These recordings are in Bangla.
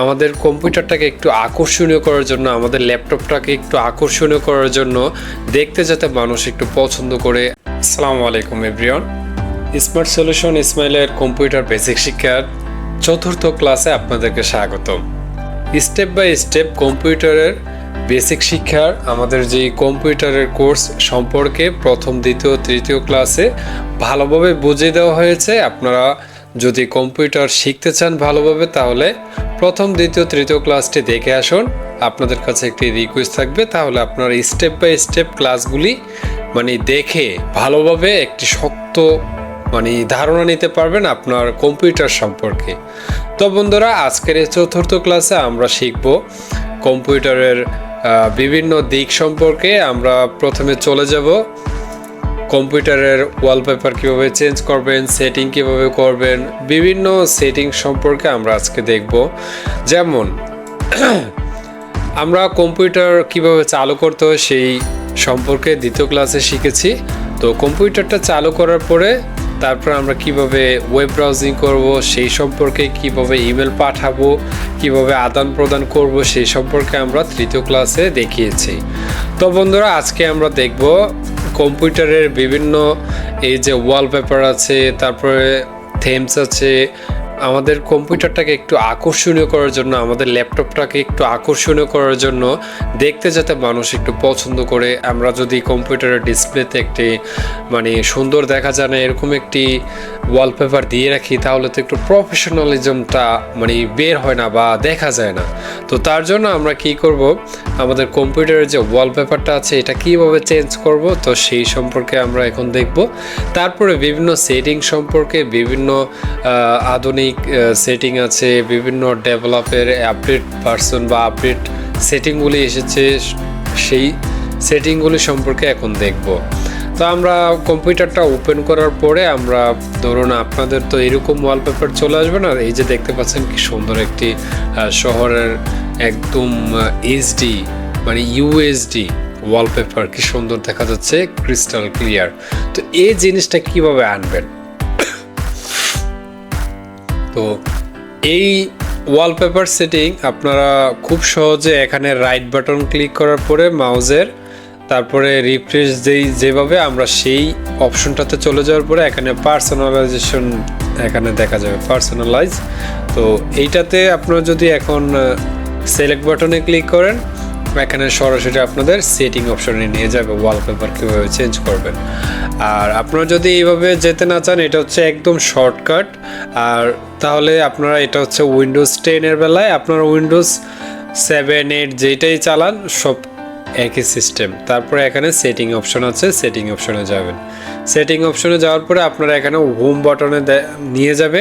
আমাদের কম্পিউটারটাকে একটু আকর্ষণীয় করার জন্য, আমাদের ল্যাপটপটাকে একটু আকর্ষণীয় করার জন্য, দেখতে যাতে মানুষ একটু পছন্দ করে। আসসালামু আলাইকুম এভরিওয়ান, স্মার্ট সলিউশন ইসমাইলের কম্পিউটার বেসিক শিক্ষার 4th ক্লাসে আপনাদেরকে স্বাগতম। স্টেপ বাই স্টেপ কম্পিউটারের বেসিক শিক্ষার আমাদের যে কম্পিউটারের কোর্স সম্পর্কে প্রথম, দ্বিতীয়, তৃতীয় ক্লাসে ভালোভাবে বুঝিয়ে দেওয়া হয়েছে। আপনারা যদি কম্পিউটার শিখতে চান ভালোভাবে, তাহলে প্রথম, দ্বিতীয়, তৃতীয় ক্লাসটি দেখে আসুন। আপনাদের কাছে একটি রিকোয়েস্ট থাকবে, তাহলে আপনারা স্টেপ বাই স্টেপ ক্লাসগুলি দেখে ভালোভাবে একটি শক্ত ধারণা নিতে পারবেন আপনার কম্পিউটার সম্পর্কে। তো বন্ধুরা, আজকের এই 4th ক্লাসে আমরা শিখব কম্পিউটারের বিভিন্ন দিক সম্পর্কে। আমরা প্রথমে চলে যাব কম্পিউটারের ওয়ালপেপার কীভাবে চেঞ্জ করবেন, সেটিং কীভাবে করবেন, বিভিন্ন সেটিং সম্পর্কে আমরা আজকে দেখব। যেমন আমরা কম্পিউটার কিভাবে চালু করতে হয় সেই সম্পর্কে দ্বিতীয় ক্লাসে শিখেছি। তো কম্পিউটারটা চালু করার পরে তারপর আমরা কিভাবে ওয়েব ব্রাউজিং করব, সেই সম্পর্কে কিভাবে ইমেল পাঠাবো, কিভাবে আদান প্রদান করব, সেই সম্পর্কে আমরা তৃতীয় ক্লাসে দেখিয়েছি। তো বন্ধুরা, আজকে আমরা দেখব কম্পিউটারের বিভিন্ন এই যে ওয়ালপেপার আছে, তারপরে থেমস আছে। আমাদের কম্পিউটারটাকে একটু আকর্ষণীয় করার জন্য, আমাদের ল্যাপটপটাকে একটু আকর্ষণীয় করার জন্য, দেখতে যাতে মানুষ একটু পছন্দ করে, আমরা যদি কম্পিউটারের ডিসপ্লেতে একটি সুন্দর দেখা যায় না এরকম একটি ওয়ালপেপার দিয়ে রাখি, তাহলে তো একটু প্রফেশনালিজমটা বের হয় না বা দেখা যায় না। তো তার জন্য আমরা কি করব, আমাদের কম্পিউটারের যে ওয়ালপেপারটা আছে এটা কিভাবে চেঞ্জ করব, তো সেই সম্পর্কে আমরা এখন দেখব। তারপরে বিভিন্ন সেটিং সম্পর্কে, বিভিন্ন আধুনিক সেটিং আছে, বিভিন্ন ডেভেলপের আপডেট ভার্সন বা আপডেট সেটিংগুলি এসেছে, সেই সেটিংগুলি সম্পর্কে এখন দেখব। তো আমরা কম্পিউটারটা ওপেন করার পরে আমরা ধরুন, আপনাদের তো এরকম ওয়ালপেপার চলে আসবে না। এই যে দেখতে পাচ্ছেন কি সুন্দর একটি শহরের একদম এইচডি ইউএসডি ওয়ালপেপার, কি সুন্দর দেখা যাচ্ছে, ক্রিস্টাল ক্লিয়ার। তো এই জিনিসটা কিভাবে আনবেন, তো এই ওয়ালপেপার সেটিং আপনারা খুব সহজে এখানে রাইট বাটন ক্লিক করার পরে মাউজের তারপরে রিফ্রেশ যেভাবে আমরা সেই অপশনটাতে চলে যাওয়ার পরে এখানে পার্সোনালাইজেশন এখানে দেখা যাবে, পার্সোনালাইজ। তো এইটাতে আপনারা যদি এখন সিলেক্ট বাটনে ক্লিক করেন, এখানে সরাসরি আপনাদের সেটিং অপশনে নিয়ে যাবে ওয়ালপেপার কীভাবে চেঞ্জ করবেন। আর আপনারা যদি এইভাবে যেতে না চান, এটা হচ্ছে একদম শর্টকাট। আর তাহলে আপনারা, এটা হচ্ছে উইন্ডোজ 10-এর বেলায় আপনারা উইন্ডোজ 7, 8 যেটাই চালান সব একই সিস্টেম। তারপরে এখানে সেটিং অপশন আছে, সেটিং অপশনে যাবেন। সেটিং অপশনে যাওয়ার পরে আপনারা এখানে হোম বাটনে নিয়ে যাবে।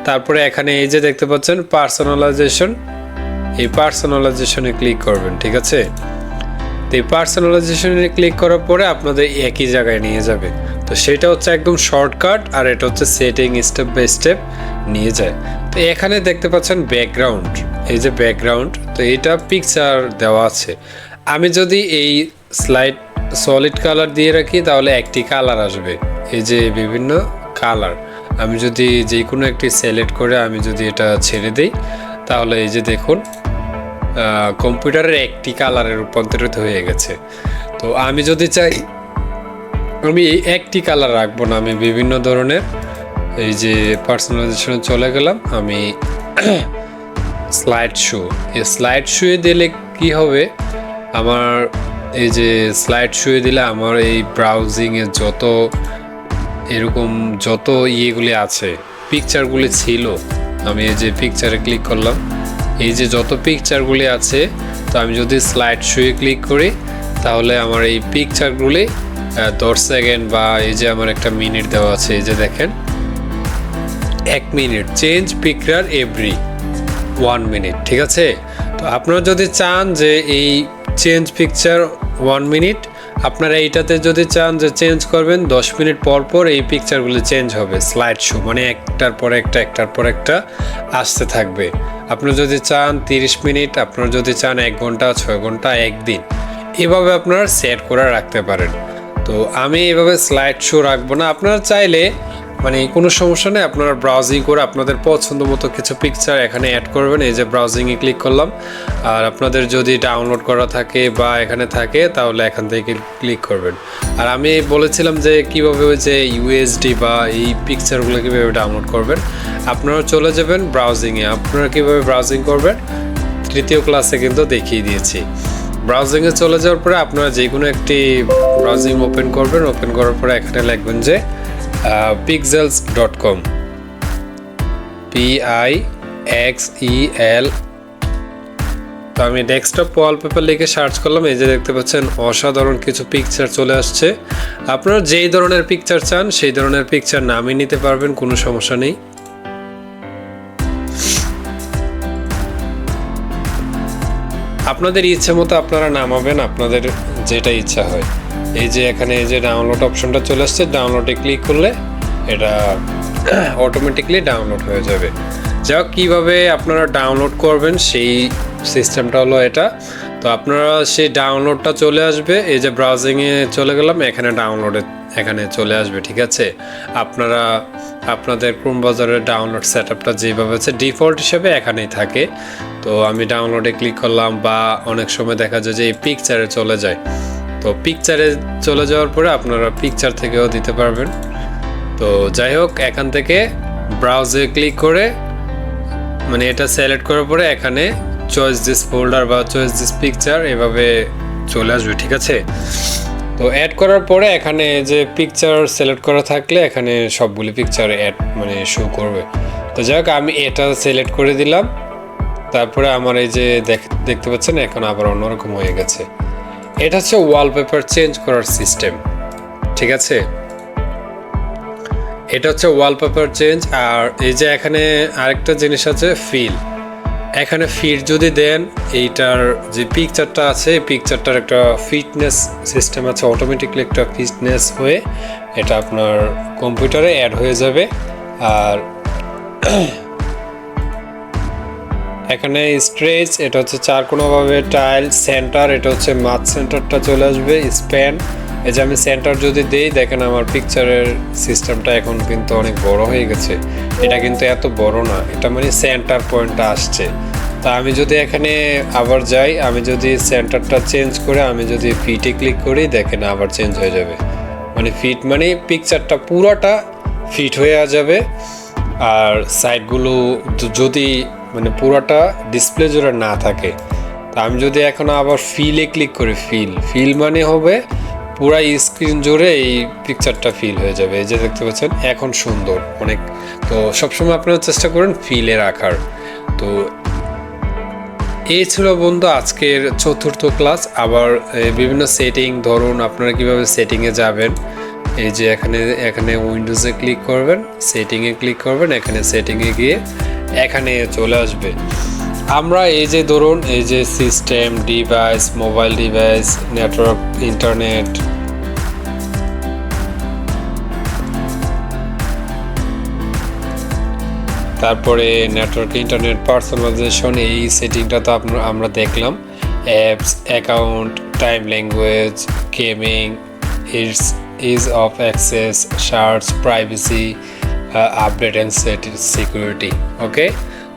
তারপরে এখানে এই যে দেখতে পাচ্ছেন পার্সোনালাইজেশন, এই পার্সোনালাইজেশনে ক্লিক করবেন, ঠিক আছে। তো এই পার্সোনালাইজেশনে ক্লিক করার পরে আপনাদের একই জায়গায় নিয়ে যাবে। তো সেটা হচ্ছে একদম শর্টকাট, আর এটা হচ্ছে সেটিং স্টেপ বাই স্টেপ নিয়ে যায়। তো এখানে দেখতে পাচ্ছেন ব্যাকগ্রাউন্ড, এই যে ব্যাকগ্রাউন্ড, তো এটা পিকচার দেওয়া আছে। আমি যদি এই স্লাইড সলিড কালার দিয়ে রাখি, তাহলে একটি কালার আসবে, এই যে বিভিন্ন কালার। আমি যদি যে কোনো একটি সিলেক্ট করে আমি যদি এটা ছেড়ে দিই, তাহলে এই যে দেখুন কম্পিউটারের একটি কালারে রূপান্তরিত হয়ে গেছে। তো আমি যদি চাই আমি এই একটি কালার রাখবো না, আমি বিভিন্ন ধরনের, এই যে পার্সোনালাইজেশনে চলে গেলাম, আমি স্লাইড শো, এই স্লাইড শোয়ে দিলে কি হবে, আমার এই যে স্লাইড শোয়ে দিলে আমার এই ব্রাউজিংয়ে যত ইয়েগুলি আছে, পিকচারগুলি ছিল, আমি এই যে পিকচারে ক্লিক করলাম, এই যে যত পিকচারগুলি আছে, তো আমি যদি স্লাইড শোয়ে ক্লিক করি, তাহলে আমার এই পিকচারগুলি 10 সেকেন্ড বা এই যে আমার একটা মিনিট দেওয়া আছে, এই যে দেখেন 1 minute, change picture every 1 minute, ঠিক আছে। তো আপনারা যদি চান যে এই চেঞ্জ পিকচার 1 মিনিট, আপনারা এইটাতে যদি চান যে চেঞ্জ করবেন 10 মিনিট পর পর এই পিকচারগুলি চেঞ্জ হবে, স্লাইড শো একটার পর একটা আসতে থাকবে। আপনারা যদি চান 30 মিনিট, আপনারা যদি চান 1 ঘন্টা, 6 ঘন্টা, 1 দিন, এভাবে আপনারা সেট করে রাখতে পারেন। তো আমি এভাবে স্লাইড শো রাখবো না, আপনারা চাইলে মানে কোনো সমস্যা নেই, আপনারা ব্রাউজিং করে আপনাদের পছন্দ মতো কিছু পিকচার এখানে অ্যাড করবেন। এই যে ব্রাউজিংয়ে ক্লিক করলাম, আর আপনাদের যদি ডাউনলোড করা থাকে বা এখানে থাকে তাহলে এখান থেকে ক্লিক করবেন। আর আমি বলেছিলাম যে কীভাবে ওই যে ইউএসডি বা এই পিকচারগুলো কীভাবে ডাউনলোড করবেন। আপনারা চলে যাবেন ব্রাউজিংয়ে। আপনারা কীভাবে ব্রাউজিং করবেন তৃতীয় ক্লাসে কিন্তু দেখিয়ে দিয়েছি। ব্রাউজিংয়ে চলে যাওয়ার পরে আপনারা যে কোনো একটি ব্রাউজিং ওপেন করবেন। ওপেন করার পরে এখানে লিখবেন যে pixels.com, PIXEL। তো আমি ডেস্কটপ ওয়ালপেপার লিখে সার্চ করলাম। এই যে দেখতে পাচ্ছেন অসাধারণ কিছু পিকচার চলে আসছে। আপনারা যেই ধরনের পিকচার চান সেই ধরনের পিকচার নামিয়ে নিতে পারবেন, কোনো সমস্যা নেই। আপনাদের ইচ্ছে মতো আপনারা নামাবেন, আপনাদের যেটা ইচ্ছা হয়। এই যে এখানে এই যে ডাউনলোড অপশনটা চলে আসছে, ডাউনলোডে ক্লিক করলে এটা অটোমেটিকলি ডাউনলোড হয়ে যাবে। যা কীভাবে আপনারা ডাউনলোড করবেন সেই সিস্টেমটা হলো এটা। তো আপনারা সেই ডাউনলোডটা চলে আসবে, এই যে ব্রাউজিংয়ে চলে গেলাম, এখানে ডাউনলোডে এখানে চলে আসবে। ঠিক আছে, আপনারা আপনাদের ক্রোম ব্রাউজারের ডাউনলোড সেটআপটা যেভাবে আছে ডিফল্ট হিসেবে এখানেই থাকে। তো আমি ডাউনলোডে ক্লিক করলাম, বা অনেক সময় দেখা যায় যে এই পিকচারে চলে যায়। তো পিকচারে চলে যাওয়ার পরে আপনারা পিকচার থেকেও দিতে পারবেন। তো যাই হোক, এখান থেকে ব্রাউজে ক্লিক করে মানে এটা সিলেক্ট করার পরে এখানে চয়েস দিস ফোল্ডার বা চয়েস দিস পিকচার এভাবে চলে আসবে। ঠিক আছে, তো অ্যাড করার পরে এখানে যে পিকচার সিলেক্ট করা থাকলে এখানে সবগুলি পিকচার অ্যাড মানে শো করবে। তো যাই হোক, আমি এটা সিলেক্ট করে দিলাম। তারপরে আমার এই যে দেখতে পাচ্ছেন এখন আবার অন্যরকম হয়ে গেছে। এটা হচ্ছে ওয়ালপেপার চেঞ্জ করার সিস্টেম। ঠিক আছে, এটা হচ্ছে ওয়ালপেপার চেঞ্জ। আর এই যে এখানে আরেকটা জিনিস আছে ফিল। এখানে ফিট যদি দেন, এইটার যে পিকচারটা আছে এই পিকচারটার একটা ফিটনেস সিস্টেম আছে, অটোমেটিকলি একটা ফিটনেস হয়ে এটা আপনার কম্পিউটারে অ্যাড হয়ে যাবে। আর এখানে স্ট্রেচ, এটা হচ্ছে চারকোনাভাবে টাইল। সেন্টার, এটা হচ্ছে মাঝ সেন্টারটা চলে আসবে। স্প্যান, এই যে আমি সেন্টার যদি দেই, দেখেন আমার পিকচারের সিস্টেমটা এখন কিন্তু অনেক বড় হয়ে গেছে। এটা কিন্তু এত বড় না, এটা মানে সেন্টার পয়েন্টটা আসছে। তা আমি যদি এখানে আবার যাই, আমি যদি সেন্টারটা চেঞ্জ করে আমি যদি ফিটে ক্লিক করি, দেখেন আবার চেঞ্জ হয়ে যাবে। মানে ফিট মানে পিকচারটা পুরোটা ফিট হয়ে যাবে। আর সাইডগুলো যদি মানে পুরোটা ডিসপ্লে জুড়ে না থাকে, তা আমি যদি এখন আবার ফিলে ক্লিক করি, ফিল মানে হবে পুরা স্ক্রিন জুড়ে এই পিকচারটা ফিল হয়ে যাবে। এই যে দেখতে পাচ্ছেন এখন সুন্দর অনেক। তো সবসময় আপনারা চেষ্টা করুন ফিলে রাখার। তো এই ছিল বন্ধু আজকের চতুর্থ ক্লাস। আবার বিভিন্ন সেটিং, ধরুন আপনারা কিভাবে সেটিংয়ে যাবেন। এই যে এখানে উইন্ডোজে ক্লিক করবেন, সেটিংয়ে ক্লিক করবেন, এখানে সেটিংয়ে গিয়ে এখানে চলে আসবে। আমরা এই যে ধরুন এই যে system, device, mobile device, network, internet, তারপরে নেটওয়ার্ক, ইন্টারনেট, পার্সোনালাইজেশন, এই সেটিংটা তো আমরা দেখলাম। Apps, account, time, language, gaming, ease of access, search, privacy, update and security. Okay,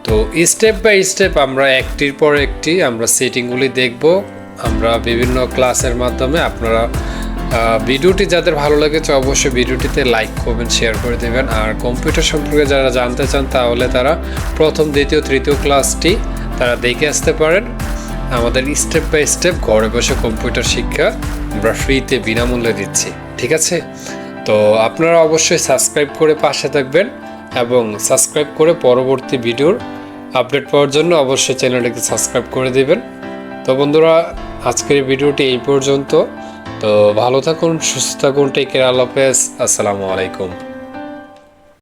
তো স্টেপ বাই স্টেপ আমরা একটির পর একটি আমরা সেটিংগুলি দেখব আমরা বিভিন্ন ক্লাসের মাধ্যমে। আপনারা ভিডিওটি যাদের ভালো লেগেছে অবশ্যই ভিডিওটিতে লাইক করবেন, শেয়ার করে দেবেন। আর কম্পিউটার সম্পর্কে যারা জানতে চান তাহলে তারা প্রথম, দ্বিতীয়, তৃতীয় ক্লাসটি তারা দেখে আসতে পারেন। আমাদের স্টেপ বাই স্টেপ ঘরে বসে কম্পিউটার শিক্ষা আমরা ফ্রিতে বিনামূল্যে দিচ্ছি। ঠিক আছে, তো আপনারা অবশ্যই সাবস্ক্রাইব করে পাশে থাকবেন এবং সাবস্ক্রাইব করে পরবর্তী ভিডিওর আপডেট পাওয়ার জন্য অবশ্যই চ্যানেলটিকে সাবস্ক্রাইব করে দেবেন। তো বন্ধুরা আজকের ভিডিওটি এই পর্যন্ত। তো ভালো থাকুন, সুস্থ থাকুন, টেক কেয়ার, আল্লাহ হাফেজ, আসসালামু আলাইকুম।